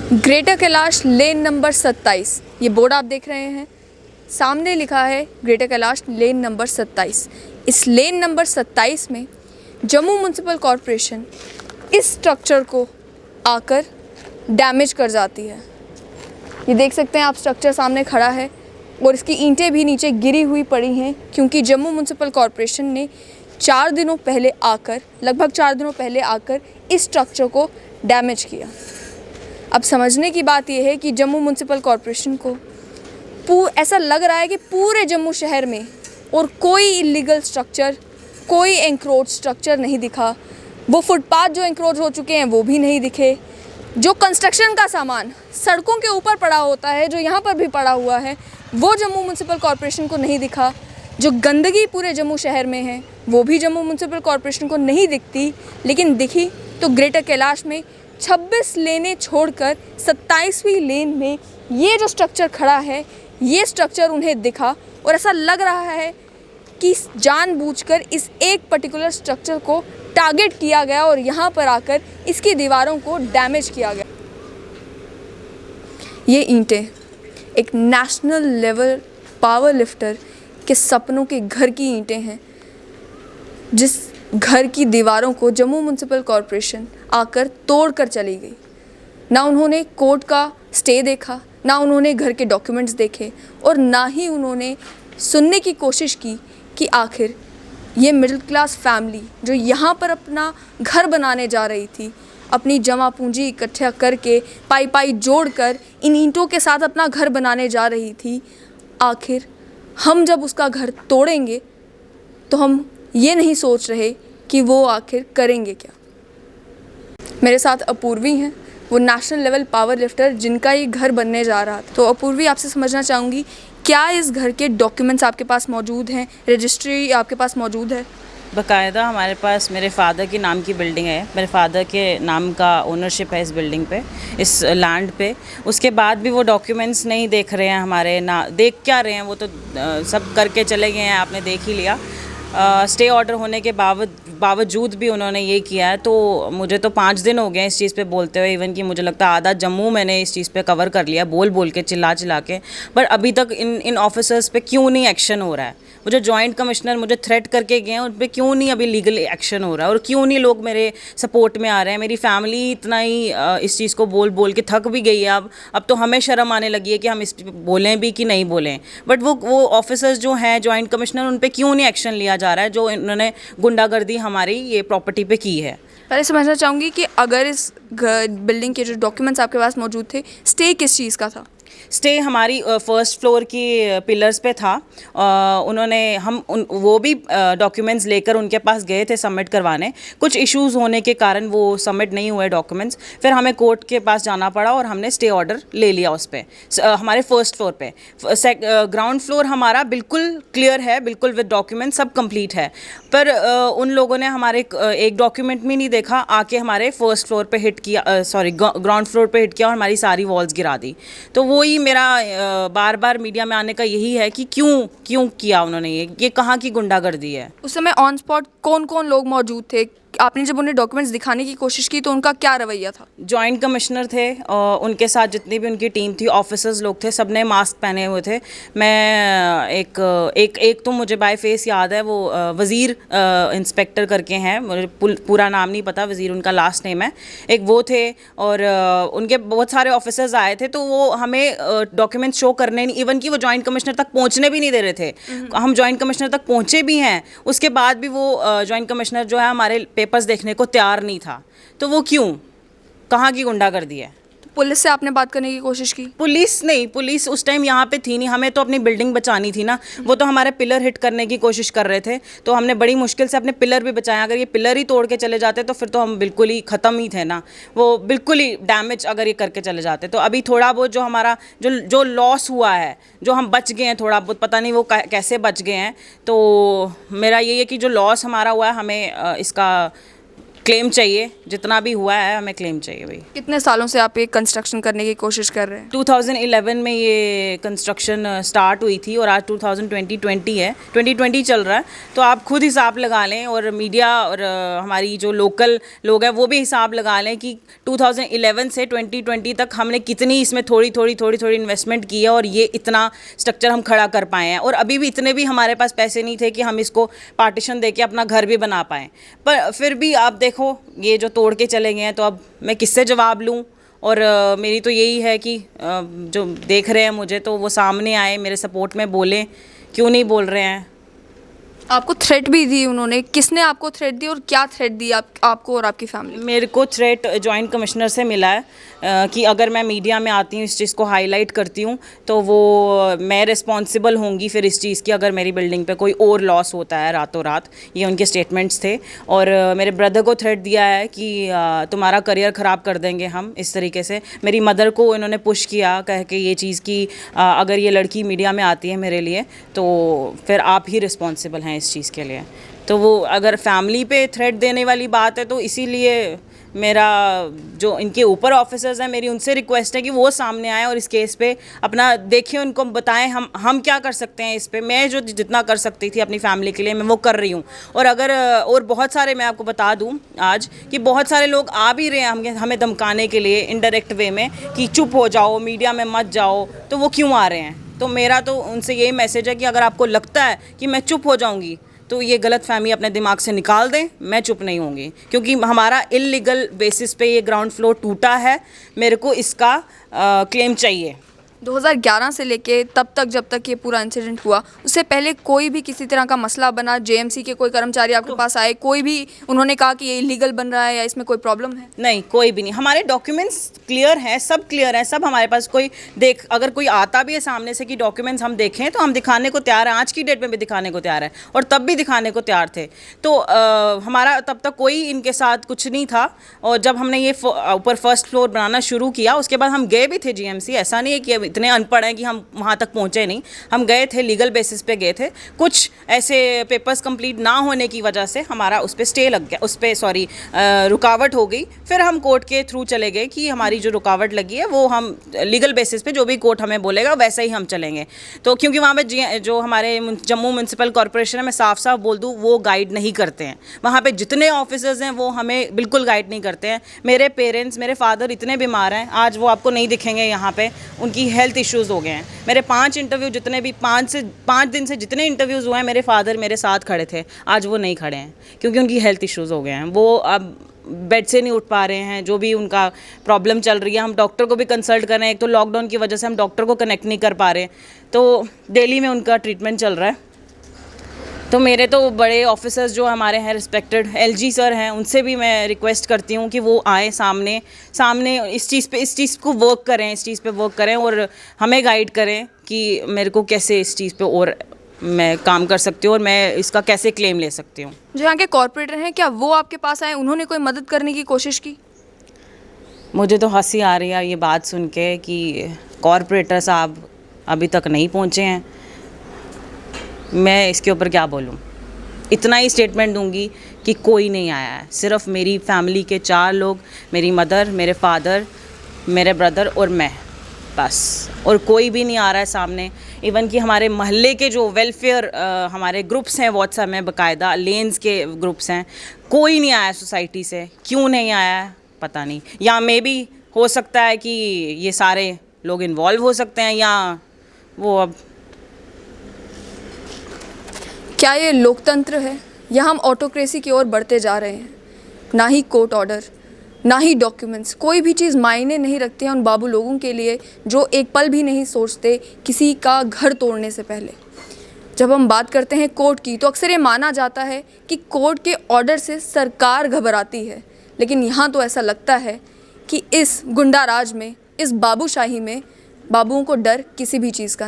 Greater Kailash lane number 27, ये board आप देख रहे हैं, सामने लिखा है ग्रेटर कैलाश लेन नंबर 27। इस लेन नंबर 27 में जम्मू म्युनिसिपल कॉरपोरेशन इस स्ट्रक्चर को आकर डैमेज कर जाती है। ये देख सकते हैं आप, स्ट्रक्चर सामने खड़ा है और इसकी ईंटें भी नीचे गिरी हुई पड़ी हैं, क्योंकि जम्मू म्युनिसिपल कॉरपोरेशन ने लगभग 4 दिनों पहले आकर इस स्ट्रक्चर को डैमेज किया। अब समझने की बात यह है कि जम्मू म्युनिसिपल कॉरपोरेशन को ऐसा लग रहा है कि पूरे जम्मू शहर में और कोई इलीगल स्ट्रक्चर, कोई एंक्रोच स्ट्रक्चर नहीं दिखा। वो फुटपाथ जो एंक्रोच हो चुके हैं वो भी नहीं दिखे। जो कंस्ट्रक्शन का सामान सड़कों के ऊपर पड़ा होता है, जो यहाँ पर भी पड़ा हुआ है, वो जम्मू म्युनिसिपल कॉरपोरेशन को नहीं दिखा। जो गंदगी पूरे जम्मू शहर में है वो भी जम्मू म्युनिसिपल कॉरपोरेशन को नहीं दिखती, लेकिन दिखी तो ग्रेटर कैलाश में 26 लेनें छोड़कर 27वीं लेन में ये जो स्ट्रक्चर खड़ा है, ये स्ट्रक्चर उन्हें दिखा और ऐसा लग रहा है कि जानबूझकर इस एक पर्टिकुलर स्ट्रक्चर को टारगेट किया गया और यहाँ पर आकर इसकी दीवारों को डैमेज किया गया। ये ईंटें एक नेशनल लेवल पावर लिफ्टर के सपनों के घर की ईंटें हैं, जिस घर की दीवारों को जम्मू म्युनिसिपल कॉरपोरेशन आकर तोड़ कर चली गई। ना उन्होंने कोर्ट का स्टे देखा, ना उन्होंने घर के डॉक्यूमेंट्स देखे और ना ही उन्होंने सुनने की कोशिश की कि आखिर ये मिडिल क्लास फैमिली जो यहाँ पर अपना घर बनाने जा रही थी, अपनी जमा पूंजी इकट्ठा करके पाई पाई जोड़कर इन ईंटों के साथ अपना घर बनाने जा रही थी, आखिर हम जब उसका घर तोड़ेंगे तो हम ये नहीं सोच रहे कि वो आखिर करेंगे क्या। मेरे साथ अपूर्वी हैं, वो नेशनल लेवल पावर लिफ्टर जिनका ये घर बनने जा रहा था। तो अपूर्वी, आपसे समझना चाहूँगी, क्या इस घर के डॉक्यूमेंट्स आपके पास मौजूद हैं, रजिस्ट्री आपके पास मौजूद है? बाकायदा हमारे पास मेरे फादर के नाम की बिल्डिंग है, मेरे फादर के नाम का ओनरशिप है इस बिल्डिंग पे, इस लैंड पे। उसके बाद भी वो डॉक्यूमेंट्स नहीं देख रहे हैं हमारे, ना देख क्या रहे हैं, वो तो सब करके चले गए हैं, आपने देख ही लिया। स्टे ऑर्डर होने के बावजूद भी उन्होंने ये किया है। तो मुझे तो 5 दिन हो गए इस चीज़ पे बोलते हुए, इवन कि मुझे लगता है आधा जम्मू मैंने इस चीज़ पे कवर कर लिया, बोल के चिल्ला के। पर अभी तक इन ऑफिसर्स पे क्यों नहीं एक्शन हो रहा है? वो जो जॉइंट कमिश्नर मुझे थ्रेट करके गए हैं, उन पर क्यों नहीं अभी लीगल एक्शन हो रहा है? और क्यों नहीं लोग मेरे सपोर्ट में आ रहे हैं? मेरी फैमिली इतना ही इस चीज़ को बोल के थक भी गई है। अब तो हमें शर्म आने लगी है कि हम इस पर बोलें भी कि नहीं बोलें। बट वो ऑफिसर्स जो हैं जॉइंट कमिश्नर, उन पर क्यों नहीं एक्शन लिया जा रहा है, जो इन्होंने गुंडागर्दी हमारी ये प्रॉपर्टी पे की है? पहले समझना चाहूँगी कि अगर इस बिल्डिंग के जो डॉक्यूमेंट्स आपके पास मौजूद थे, स्टे किस चीज़ का था? स्टे हमारी फर्स्ट फ्लोर की पिलर्स पे था। वो भी डॉक्यूमेंट्स लेकर उनके पास गए थे सबमिट करवाने। कुछ इश्यूज़ होने के कारण वो सबमिट नहीं हुए डॉक्यूमेंट्स। फिर हमें कोर्ट के पास जाना पड़ा और हमने स्टे ऑर्डर ले लिया उस पर, हमारे फर्स्ट फ्लोर पे। ग्राउंड फ्लोर हमारा बिल्कुल क्लियर है, बिल्कुल विद डॉक्यूमेंट सब कंप्लीट है। पर उन लोगों ने हमारे एक डॉक्यूमेंट भी नहीं देखा, आके हमारे फर्स्ट फ्लोर पे हिट किया, ग्राउंड फ्लोर पे हिट किया और हमारी सारी वॉल्स गिरा दी। तो वही मेरा बार बार मीडिया में आने का यही है कि क्यों किया उन्होंने ये कहाँ की गुंडागर्दी है? उस समय ऑन स्पॉट कौन कौन लोग मौजूद थे? आपने जब उन्हें डॉक्यूमेंट्स दिखाने की कोशिश की तो उनका क्या रवैया था? जॉइंट कमिश्नर थे और उनके साथ जितनी भी उनकी टीम थी, ऑफिसर्स लोग थे, सबने मास्क पहने हुए थे। मैं एक तो मुझे बाय फेस याद है, वो वज़ीर इंस्पेक्टर करके हैं, मुझे पूरा नाम नहीं पता, वज़ीर उनका लास्ट नेम है, एक वो थे। और उनके बहुत सारे ऑफिसर्स आए थे, तो वो हमें डॉक्यूमेंट्स शो करने नहीं, इवन कि वो जॉइंट कमिश्नर तक पहुँचने भी नहीं दे रहे थे। हम जॉइंट कमिश्नर तक पहुँचे भी हैं, उसके बाद भी वो जॉइंट कमिश्नर जो है हमारे पेपर्स देखने को तैयार नहीं था। तो वो क्यों? कहाँ की गुंडागर्दी है? तो पुलिस से आपने बात करने की कोशिश की? पुलिस उस टाइम यहाँ पे थी नहीं, हमें तो अपनी बिल्डिंग बचानी थी ना। वो तो हमारे पिलर हिट करने की कोशिश कर रहे थे, तो हमने बड़ी मुश्किल से अपने पिलर भी बचाए। अगर ये पिलर ही तोड़ के चले जाते तो फिर तो हम बिल्कुल ही ख़त्म ही थे ना, वो बिल्कुल ही डैमेज अगर ये करके चले जाते। तो अभी थोड़ा बहुत जो हमारा जो लॉस हुआ है, जो हम बच गए हैं थोड़ा बहुत, पता नहीं वो कैसे बच गए हैं। तो मेरा ये है कि जो लॉस हमारा हुआ है, हमें इसका क्लेम चाहिए, जितना भी हुआ है हमें क्लेम चाहिए भाई। कितने सालों से आप ये कंस्ट्रक्शन करने की कोशिश कर रहे हैं? 2011 में ये कंस्ट्रक्शन स्टार्ट हुई थी और आज 2020 है, 2020 चल रहा है, तो आप खुद हिसाब लगा लें और मीडिया और हमारी जो लोकल लोग हैं वो भी हिसाब लगा लें कि 2011 से 2020 तक हमने कितनी इसमें थोड़ी इन्वेस्टमेंट की है और ये इतना स्ट्रक्चर हम खड़ा कर पाए हैं। और अभी भी इतने भी हमारे पास पैसे नहीं थे कि हम इसको पार्टीशन देके अपना घर भी बना पाएँ, पर फिर भी आप देखो ये जो तोड़ के चले गए हैं, तो अब मैं किससे जवाब लूँ? और मेरी तो यही है कि जो देख रहे हैं मुझे, तो वो सामने आए, मेरे सपोर्ट में बोलें। क्यों नहीं बोल रहे हैं? आपको थ्रेट भी दी उन्होंने, किसने आपको थ्रेट दी और क्या थ्रेट दी आपको और आपकी फैमिली? मेरे को थ्रेट जॉइंट कमिश्नर से मिला है कि अगर मैं मीडिया में आती हूँ, इस चीज़ को हाईलाइट करती हूँ, तो वो मैं रिस्पॉन्सिबल होंगी फिर इस चीज़ की, अगर मेरी बिल्डिंग पे कोई और लॉस होता है रातों रात। ये उनके स्टेटमेंट्स थे। और मेरे ब्रदर को थ्रेट दिया है कि तुम्हारा करियर ख़राब कर देंगे हम, इस तरीके से। मेरी मदर को इन्होंने पुश किया कह के ये चीज़ कि अगर ये लड़की मीडिया में आती है मेरे लिए, तो फिर आप ही रिस्पॉन्सिबल हैं इस चीज़ के लिए। तो वो अगर फैमिली पे थ्रेट देने वाली बात है, तो इसीलिए मेरा जो इनके ऊपर ऑफिसर्स हैं, मेरी उनसे रिक्वेस्ट है कि वो सामने आए और इस केस पे अपना देखें, उनको बताएं हम क्या कर सकते हैं इस पे। मैं जो जितना कर सकती थी अपनी फैमिली के लिए, मैं वो कर रही हूँ। और अगर और बहुत सारे, मैं आपको बता दूँ आज कि बहुत सारे लोग आ भी रहे हैं हमें धमकाने के लिए इनडायरेक्ट वे में कि चुप हो जाओ, मीडिया में मत जाओ। तो वो क्यों आ रहे हैं? तो मेरा तो उनसे यही मैसेज है कि अगर आपको लगता है कि मैं चुप हो जाऊंगी, तो ये गलत फहमी अपने दिमाग से निकाल दें। मैं चुप नहीं होंगी, क्योंकि हमारा इल्लीगल बेसिस पे ये ग्राउंड फ्लोर टूटा है। मेरे को इसका क्लेम चाहिए। 2011 से लेके तब तक, जब तक ये पूरा इंसिडेंट हुआ, उससे पहले कोई भी किसी तरह का मसला बना? जेएमसी के कोई कर्मचारी आपके पास आए, कोई भी उन्होंने कहा कि ये इलीगल बन रहा है या इसमें कोई प्रॉब्लम है? नहीं, कोई भी नहीं। हमारे डॉक्यूमेंट्स क्लियर हैं, सब क्लियर हैं, सब हमारे पास। कोई अगर कोई आता भी है सामने से कि डॉक्यूमेंट्स हम देखें, तो हम दिखाने को तैयार हैं। आज की डेट में भी दिखाने को तैयार है और तब भी दिखाने को तैयार थे। तो हमारा तब तक कोई इनके साथ कुछ नहीं था। और जब हमने ये ऊपर फर्स्ट फ्लोर बनाना शुरू किया, उसके बाद हम गए भी थे जीएमसी। ऐसा नहीं है कि अब इतने अनपढ़ हैं कि हम वहाँ तक पहुँचे नहीं। हम गए थे, लीगल बेसिस पे गए थे। कुछ ऐसे पेपर्स कंप्लीट ना होने की वजह से हमारा उस पर स्टे लग गया, उस पर रुकावट हो गई। फिर हम कोर्ट के थ्रू चले गए कि हमारी जो रुकावट लगी है वो हम लीगल बेसिस पे, जो भी कोर्ट हमें बोलेगा वैसे ही हम चलेंगे। तो क्योंकि वहाँ पे जो हमारे जम्मू म्यूनसिपल कॉरपोरेशन है, मैं साफ साफ बोल दूँ, वो गाइड नहीं करते हैं। वहाँ पे जितने ऑफिसर्स हैं वो हमें बिल्कुल गाइड नहीं करते हैं। मेरे पेरेंट्स, मेरे फादर इतने बीमार हैं, आज वो आपको नहीं दिखेंगे यहाँ पे, उनकी हेल्थ इश्यूज़ हो गए हैं। मेरे 5 इंटरव्यू, जितने भी 5 दिन से जितने इंटरव्यूज़ हुए हैं, मेरे फादर मेरे साथ खड़े थे। आज वो नहीं खड़े हैं क्योंकि उनकी हेल्थ इश्यूज़ हो गए हैं। वो अब बेड से नहीं उठ पा रहे हैं। जो भी उनका प्रॉब्लम चल रही है, हम डॉक्टर को भी कंसल्ट कर रहे हैं। एक तो लॉकडाउन की वजह से हम डॉक्टर को कनेक्ट नहीं कर पा रहे, तो दिल्ली में उनका ट्रीटमेंट चल रहा है। तो मेरे तो बड़े ऑफिसर्स जो हमारे हैं, रिस्पेक्टेड एलजी सर हैं, उनसे भी मैं रिक्वेस्ट करती हूँ कि वो आए सामने इस चीज़ को वर्क करें, इस चीज़ पे वर्क करें और हमें गाइड करें कि मेरे को कैसे इस चीज़ पे और मैं काम कर सकती हूँ और मैं इसका कैसे क्लेम ले सकती हूँ। जो यहाँ के कॉर्पोरेटर हैं, क्या वो आपके पास आए, उन्होंने कोई मदद करने की कोशिश की? मुझे तो हंसी आ रही है ये बात सुन के कि कॉर्पोरेटर साहब अभी तक नहीं पहुँचे हैं। मैं इसके ऊपर क्या बोलूँ? इतना ही स्टेटमेंट दूंगी कि कोई नहीं आया है। सिर्फ मेरी फैमिली के 4 लोग, मेरी मदर, मेरे फादर, मेरे ब्रदर और मैं, बस। और कोई भी नहीं आ रहा है सामने। इवन कि हमारे मोहल्ले के जो वेलफेयर हमारे ग्रुप्स हैं व्हाट्सएप में, बाकायदा लेन्स के ग्रुप्स हैं, कोई नहीं आया सोसाइटी से। क्यों नहीं आया है पता नहीं। या मे बी हो सकता है कि ये सारे लोग इन्वॉल्व हो सकते हैं, या वो अब क्या ये लोकतंत्र है या हम ऑटोक्रेसी की ओर बढ़ते जा रहे हैं? ना ही कोर्ट ऑर्डर, ना ही डॉक्यूमेंट्स, कोई भी चीज़ मायने नहीं रखती है उन बाबू लोगों के लिए जो एक पल भी नहीं सोचते किसी का घर तोड़ने से पहले। जब हम बात करते हैं कोर्ट की, तो अक्सर ये माना जाता है कि कोर्ट के ऑर्डर से सरकार घबराती है, लेकिन यहाँ तो ऐसा लगता है कि इस गुंडा राज में, इस बाबूशाही में, बाबुओं को डर किसी भी चीज़ का